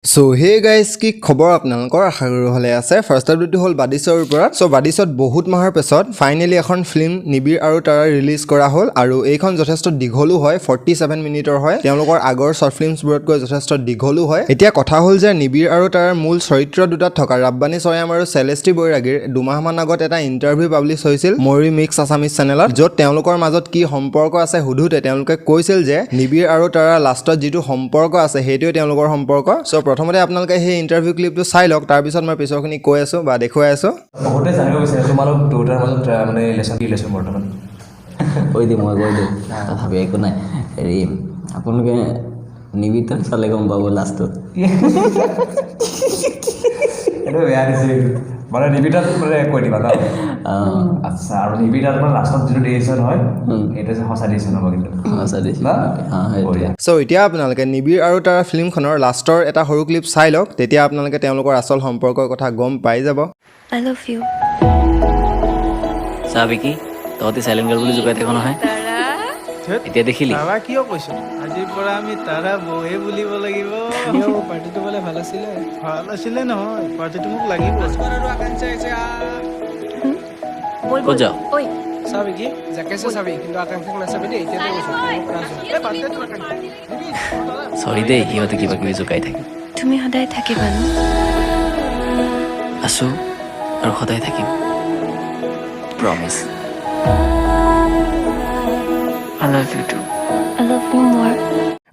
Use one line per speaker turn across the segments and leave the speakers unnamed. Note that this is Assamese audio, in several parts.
So hey guys, কি খবৰ আপোনালোকৰ আশা কৰো হলে আছে ফাৰ্স্ট আপডেট হল বাদিছৰ ওপৰত সো বাদিছত বহুত মাহৰ পিছত ফাইনালি এখন ফিল্ম নিবিৰ আৰু তাৰা ৰিলিজ কৰা হল আৰু এইখন যথেষ্ট দীঘলু হয় 47 মিনিটৰ হয় তেওঁলোকৰ আগৰ শৰ্ট ফিল্মছ বোৰতকৈ যথেষ্ট দীঘলু হয় এতিয়া কথা হল যে নিবিৰ আৰু তাৰাৰ মূল চৰিত্ৰ দুটাত থকা ৰাব্বানি ছয়াম আৰু চেলেষ্টি বৈৰাগীৰ দুমাহ মান আগত এটা ইন্টাৰভিউ পাবলিছ হৈছিল মৰি মিক্স আসামিজ চেনেলত যত তেওঁলোকৰ মাজত কি সম্পৰ্ক আছে হুধুতে তেওঁলোকে কৈছিল যে নিবিৰ আৰু তাৰা লাষ্টত যেটো সম্পৰ্ক আছে হেটোই তেওঁলোকৰ সম্পৰ্ক সো প্ৰথমতে আপোনালোকে সেই ইন্টাৰভিউ ক্লিপটো চাই লওক তাৰ পিছত মই পিছৰখিনি কৈ আছো বা দেখুৱাই আছো
বহুতে জানিব বিচাৰে তোমালোক দুটাৰ মাজত মানে ৰিলেশ্যন বৰ্তমান
কৈ দিম মই কৈ দিম ভাবি একো নাই হেৰি আপোনালোকে নিবিতৰ চালে গম পাব লাষ্টত
এইটো বেয়া দিছে মানে নিবিতাত মানে কৈ দিবা ন আচ্ছা আৰু নিবিতাত মানে লাষ্টত যিটো ডিচিশ্যন হয় এটা যে সঁচা ডিচিশ্যন হ'ব কিন্তু
সঁচা ডিচিশ্যন
সো এতিয়া আপোনালোকে নিবিৰ আৰু তাৰা ফিল্মখনৰ লাষ্টৰ এটা সৰু ক্লিপ চাই লওক তেতিয়া আপোনালোকে তেওঁলোকৰ আচল সম্পৰ্কৰ কথা গম পাই যাব
I love you.
চাবি কি তহঁতি চাইলেণ্ট গাৰ্ল বুলি জোকাই থাকো নহয় এতিয়া দেখিলি
তাৰা কিয় কৈছো আজিৰ পৰা আমি তাৰা বহে বুলিব লাগিব পাৰ্টিটো বোলে ভাল আছিলে নহয় পাৰ্টিটো মোক লাগিব
ক'ত যাওঁ
Oi.
চাবি কি জেকেছে চাবি কিন্তু আকাংক্ষক নাচাবি দেই এতিয়াতে কৈছো
চৰি দেই সিহঁতে কিবা কিবি জোকাই থাকে
তুমি সদায় থাকিবা ন
আছো আৰু সদায় থাকিম promise I love you too.
I love you more.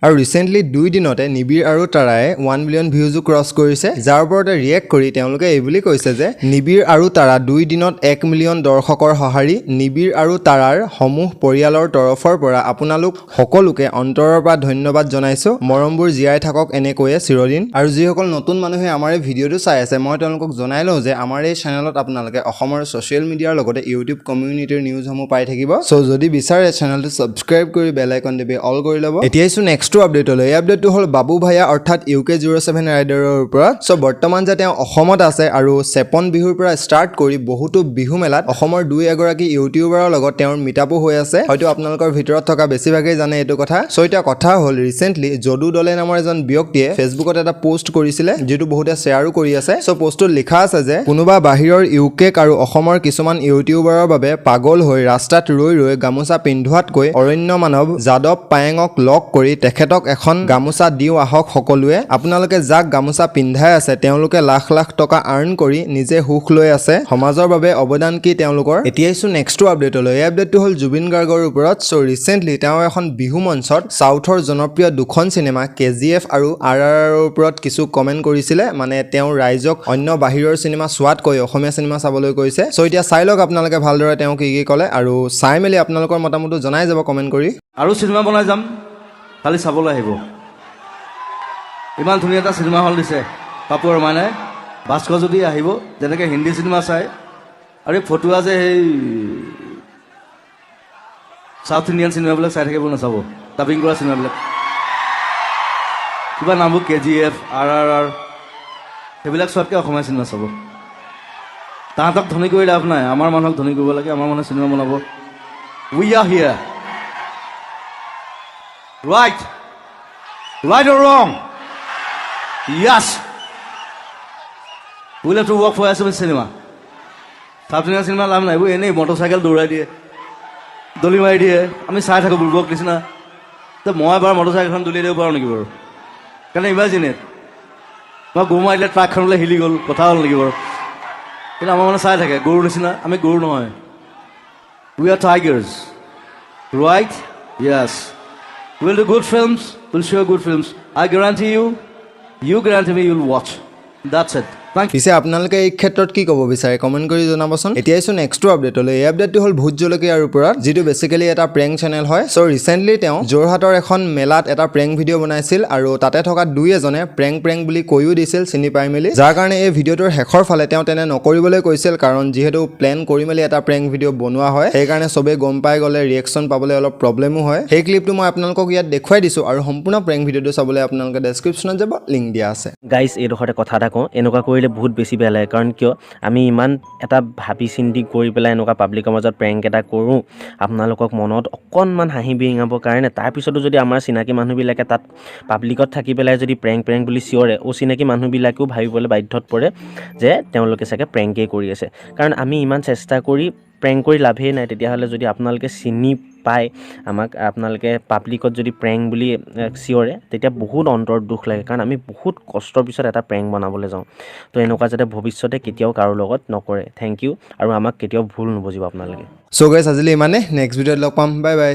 আৰু ৰিসেন্টলি 2 দিনতে নিবিৰ আৰু তাৰাই 1 মিলিয়ন ভিউজো ক্ৰছ কৰিছে যাৰ ওপৰতে ৰিয়েক্ট কৰি তেওঁলোকে এই বুলি কৈছে যে নিবিৰ আৰু তাৰা 2 দিনত 1 মিলিয়ন দৰ্শকৰ সহাৰি নিবিৰ আৰু তাৰাৰ সমূহ পৰিয়ালৰ তৰফৰ পৰা আপোনালোক সকলোকে অন্তৰৰ পৰা ধন্যবাদ জনাইছো মৰমবোৰ জীয়াই থাকক এনেকৈয়ে চিৰদিন আৰু যিসকল নতুন মানুহে আমাৰ এই ভিডিঅটো চাই আছে মই তেওঁলোকক জনাই লওঁ যে আমাৰ এই চেনেলত আপোনালোকে অসমৰ সোশ্যাল মিডিয়াৰ লগতে ইউটিউব কমিউনিটিৰ নিউজসমূহ পাই থাকিব সো যদি বিচাৰে চেনেলটো সাবস্ক্ৰাইব কৰি বেল আইকন দিবি অল কৰি ল'ব এতিয়াইছো নেক্সট আপডেট হল এই আপডেটটো হল বাবু ভাইয়া অৰ্থাৎ UK07 ৰাইডাৰৰ ওপৰত সো বৰ্তমান যে তেওঁ অসমত আছে আৰু চেপন বিহুৰ পৰা ষ্টাৰ্ট কৰি বহুতো বিহু মেলাত অসমৰ দুই এগৰাকী ইউটিউবাৰৰ লগত তেওঁৰ মিটাপো হৈ আছে হয়তো আপোনালোকৰ ভিতৰত থকা বেছিভাগেই জানে এইটো কথা সো এটা কথা হল ৰিসেন্টলি যদু দলে নামৰ এজন ব্যক্তিয়ে ফেসবুকত এটা পোষ্ট কৰিছিলে যেটো বহুতে শেয়াৰো কৰি আছে সো পোষ্টত লিখা আছে যে কোনোবা বাহিৰৰ ইউকেক আৰু অসমৰ কিছুমান ইউটিউবাৰৰ বাবে পাগল হৈ ৰাস্তাত ৰৈ ৰৈ গামোচা পিন্ধোৱাতকৈ অৰণ্য মানৱ যাদৱ পায়েঙক লগ কৰি তেখেতক এখন গামোচা দিও আহক সকলোৱে আপোনালোকে যাক গামোচা পিন্ধাই আছে তেওঁলোকে লাখ লাখ টকা আৰ্ন কৰি নিজে হুখ লৈ আছে সমাজৰ বাবে অৱদান কি তেওঁলোকৰ এতিয়াইছো নেক্সট আপডেট হল এই আপডেটটো হল জুবিন গাৰ্গৰ ওপৰত সো ৰিসেন্টলি তেওঁ এখন বিহু মঞ্চত সাউথৰ জনপ্ৰিয় দুখন সিনেমা KGF আৰু RRR ওপৰত কিছু কমেন্ট কৰিছিলে মানে তেওঁ ৰাইজক অন্য বাহিৰৰ সিনেমা চোৱাতকৈ অসমীয়া সিনেমা চাবলৈ কৈছে সো এতিয়া চাই লওক আপোনালোকে ভালদৰে তেওঁ কি ক'লে আৰু চাই মেলি আপোনালোকৰ মতামতটো জনাই যাব কমেন্ট কৰি
আৰু সিনেমা বনাই যাম খালি চাবলৈ আহিব ইমান ধুনীয়া এটা চিনেমা হল দিছে পাপু আৰু মানে ভাস্কৰ যদি আহিব যেনেকৈ হিন্দী চিনেমা চাই আৰু ফটুৱা যে সেই সাউথ ইণ্ডিয়ান চিনেমাবিলাক চাই থাকিব নাচাব ডাবিং কৰা চিনেমাবিলাক কিবা নামবোৰ KGF RRR সেইবিলাক চোৱাতকৈ অসমীয়া চিনেমা চাব তাহাঁতক ধনী কৰি লাভ নাই আমাৰ মানুহক ধনী কৰিব লাগে আমাৰ মানুহে চিনেমা বনাব we are here Right or wrong? Yes. We'll have to work for SMS cinema. South Indian cinema লাভ নাই বো এনেই মটৰচাইকেল দৌৰাই দিয়ে দলি মাৰি দিয়ে আমি চাই থাকোঁ বুৰ্বক নিচিনা তো মই এবাৰ মটৰচাইকেলখন দলিয়াই দিব পাৰোঁ নেকি বাৰু কাৰণ ইমাজিনেট মই গৰু মাৰিলে ট্ৰাকখনলৈ হিলি গ'ল কথা হ'ল নেকি বাৰু কিন্তু আমাৰ মানে চাই থাকে গৰুৰ নিচিনা আমি গৰু নহয় we are Tigers right Yes We'll do good films, we'll show good films. I guarantee you guarantee me you'll watch. That's it. Thank you.
পিছে আপোনালোকে এই ক্ষেত্ৰত কি ক'ব বিচাৰে কমেন্ট কৰি জনাবচোন এতিয়াইছো নেক্সট আপডেট হল এই আপডেটটো হল ভুত জলকীয়াৰ ওপৰত যেটো বেসিক্যালি এটা প্ৰেংক চেনেল হয় সো ৰিসেন্টলি তেওঁ জোৰহাটৰ এখন মেলাত এটা প্ৰেংক ভিডিঅ' বনাইছিল আৰু তাতে থকা দুই এজনে প্ৰেংক বুলি কৈও দিছিল চিনি পাই মেলি যাৰ কাৰণে এই ভিডিঅ'টোৰ শেষৰ ফালে তেওঁ তেনে নকৰিবলৈ কৈছিল কাৰণ যিহেতু প্লেন কৰি মেলি এটা প্ৰেংক ভিডিঅ' বনোৱা হয় সেই কাৰণে সবে গম পাই গলে ৰিয়েকচন পাবলৈ অলপ প্ৰবলেমো হয় সেই ক্লিপটো মই আপোনালোকক ইয়াত দেখুৱাই দিছো আৰু সম্পূৰ্ণ প্ৰেংক ভিডিঅ'টো চাবলৈ আপোনালোকে ডেসক্ৰিপচনত যাব লিংক দিয়া আছে
গাইস এই ৰখতে কথা এটা কওঁ এনেকুৱা কৰিলে ভাবিলে বহুত বেছি বেয়া লাগে কাৰণ কিয় আমি ইমান এটা ভাবি চিন্তি কৰি পেলাই এনেকুৱা পাব্লিকৰ মাজত প্ৰেংক এটা কৰোঁ আপোনালোকক মনত অকণমান হাঁহি বিৰিঙাবৰ কাৰণে তাৰপিছতো যদি আমাৰ চিনাকি মানুহবিলাকে তাত পাব্লিকত থাকি পেলাই যদি প্ৰেংক বুলি চিঞৰে অচিনাকি মানুহবিলাকেও ভাবিবলৈ বাধ্যত পৰে যে তেওঁলোকে চাগে প্ৰেংকেই কৰি আছে কাৰণ আমি ইমান চেষ্টা কৰি প্ৰেংক কৰি লাভেই নাই তেতিয়াহ'লে যদি আপোনালোকে চিনি পায় আমাক আপোনালোকে পাব্লিকত যদি প্ৰেংক বুলি চিঞৰে তেতিয়া বহুত অন্তৰত দুখ লাগে কাৰণ আমি বহুত কষ্টৰ পিছত এটা প্ৰেংক বনাবলৈ যাওঁ তো এনেকুৱা যাতে ভৱিষ্যতে কেতিয়াও কাৰো লগত নকৰে থেংক ইউ আৰু আমাক কেতিয়াও ভুল নুবুজিব আপোনালোকে
চ' গাইছ আজিলৈ ইমানে নেক্সট ভিডিঅ'ত লগ পাম বাই বাই